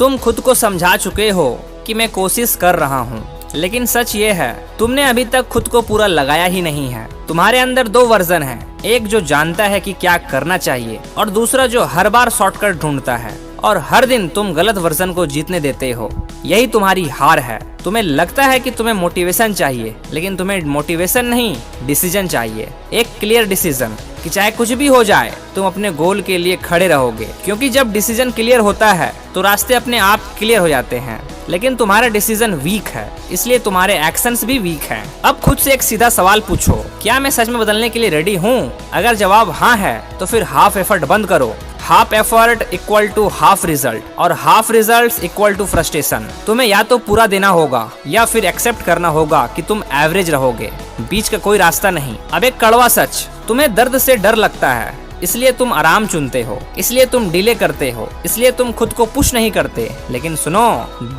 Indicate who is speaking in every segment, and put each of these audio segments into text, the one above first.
Speaker 1: तुम खुद को समझा चुके हो कि मैं कोशिश कर रहा हूँ, लेकिन सच ये है तुमने अभी तक खुद को पूरा लगाया ही नहीं है। तुम्हारे अंदर दो वर्जन है, एक जो जानता है कि क्या करना चाहिए और दूसरा जो हर बार शॉर्टकट ढूंढता है, और हर दिन तुम गलत वर्जन को जीतने देते हो। यही तुम्हारी हार है। तुम्हें लगता है कि तुम्हें मोटिवेशन चाहिए, लेकिन तुम्हें मोटिवेशन नहीं, डिसीजन चाहिए। एक क्लियर डिसीजन कि चाहे कुछ भी हो जाए तुम अपने गोल के लिए खड़े रहोगे, क्योंकि जब डिसीजन क्लियर होता है तो रास्ते अपने आप क्लियर हो जाते हैं। लेकिन तुम्हारा डिसीजन वीक है, इसलिए तुम्हारे एक्शंस भी वीक हैं। अब खुद से एक सीधा सवाल पूछो, क्या मैं सच में बदलने के लिए रेडी हूँ? अगर जवाब हाँ है तो फिर हाफ एफर्ट बंद करो। Half effort equal to half result, और half result equal to frustration. तुम्हें या तो पूरा देना होगा या फिर एक्सेप्ट करना होगा कि तुम एवरेज रहोगे। बीच का कोई रास्ता नहीं। अब एक कड़वा सच, तुम्हें दर्द से डर लगता है, इसलिए तुम आराम चुनते हो, इसलिए तुम डिले करते हो, इसलिए तुम खुद को पुश नहीं करते। लेकिन सुनो,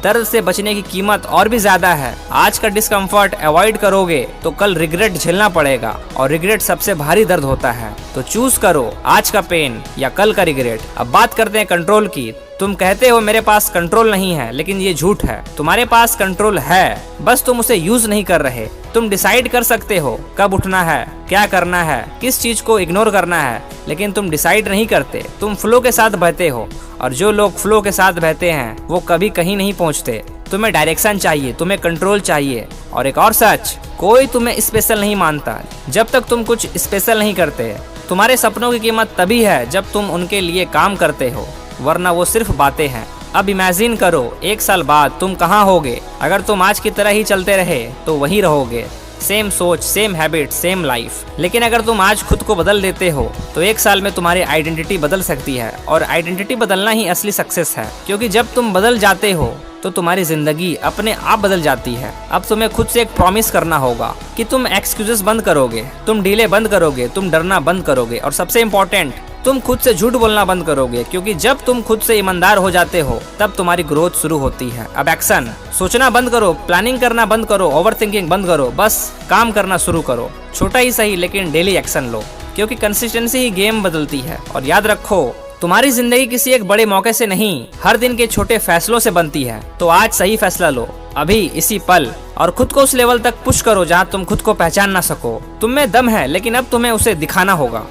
Speaker 1: दर्द से बचने की कीमत और भी ज्यादा है। आज का डिस्कम्फर्ट अवॉइड करोगे तो कल रिग्रेट झेलना पड़ेगा, और रिग्रेट सबसे भारी दर्द होता है। तो चूज करो, आज का पेन या कल का रिग्रेट। अब बात करते हैं कंट्रोल की। तुम कहते हो मेरे पास कंट्रोल नहीं है, लेकिन ये झूठ है। तुम्हारे पास कंट्रोल है, बस तुम उसे यूज नहीं कर रहे। तुम डिसाइड कर सकते हो कब उठना है, क्या करना है, किस चीज को इग्नोर करना है, लेकिन तुम डिसाइड नहीं करते। तुम फ्लो के साथ बहते हो, और जो लोग फ्लो के साथ बहते हैं वो कभी कहीं नहीं पहुंचते। तुम्हें डायरेक्शन चाहिए, तुम्हें कंट्रोल चाहिए। और एक और सच, कोई तुम्हें स्पेशल नहीं मानता जब तक तुम कुछ स्पेशल नहीं करते। तुम्हारे सपनों की कीमत तभी है जब तुम उनके लिए काम करते हो, वरना वो सिर्फ बातें हैं। अब इमेजिन करो, 1 साल बाद तुम कहाँ होगे? अगर तुम आज की तरह ही चलते रहे तो वहीं रहोगे। सेम सोच, सेम हैबिट, सेम लाइफ। लेकिन अगर तुम आज खुद को बदल देते हो तो 1 साल में तुम्हारी आइडेंटिटी बदल सकती है, और आइडेंटिटी बदलना ही असली सक्सेस है। क्योंकि जब तुम बदल जाते हो तो तुम्हारी जिंदगी अपने आप बदल जाती है। अब तुम्हें खुद से एक प्रॉमिस करना होगा कि तुम एक्सक्यूजेस बंद करोगे, तुम डिले बंद करोगे, तुम डरना बंद करोगे, और सबसे इम्पोर्टेंट, तुम खुद से झूठ बोलना बंद करोगे। क्योंकि जब तुम खुद से ईमानदार हो जाते हो तब तुम्हारी ग्रोथ शुरू होती है। अब एक्शन। सोचना बंद करो, प्लानिंग करना बंद करो, ओवर थिंकिंग बंद करो, बस काम करना शुरू करो। छोटा ही सही, लेकिन डेली एक्शन लो, क्योंकि कंसिस्टेंसी ही गेम बदलती है। और याद रखो, तुम्हारी जिंदगी किसी एक बड़े मौके से नहीं, हर दिन के छोटे फैसलों से बनती है। तो आज सही फैसला लो, अभी इसी पल, और खुद को उस लेवल तक पुश करो जहाँ तुम खुद को पहचान ना सको। तुम में दम है, लेकिन अब तुम्हें उसे दिखाना होगा।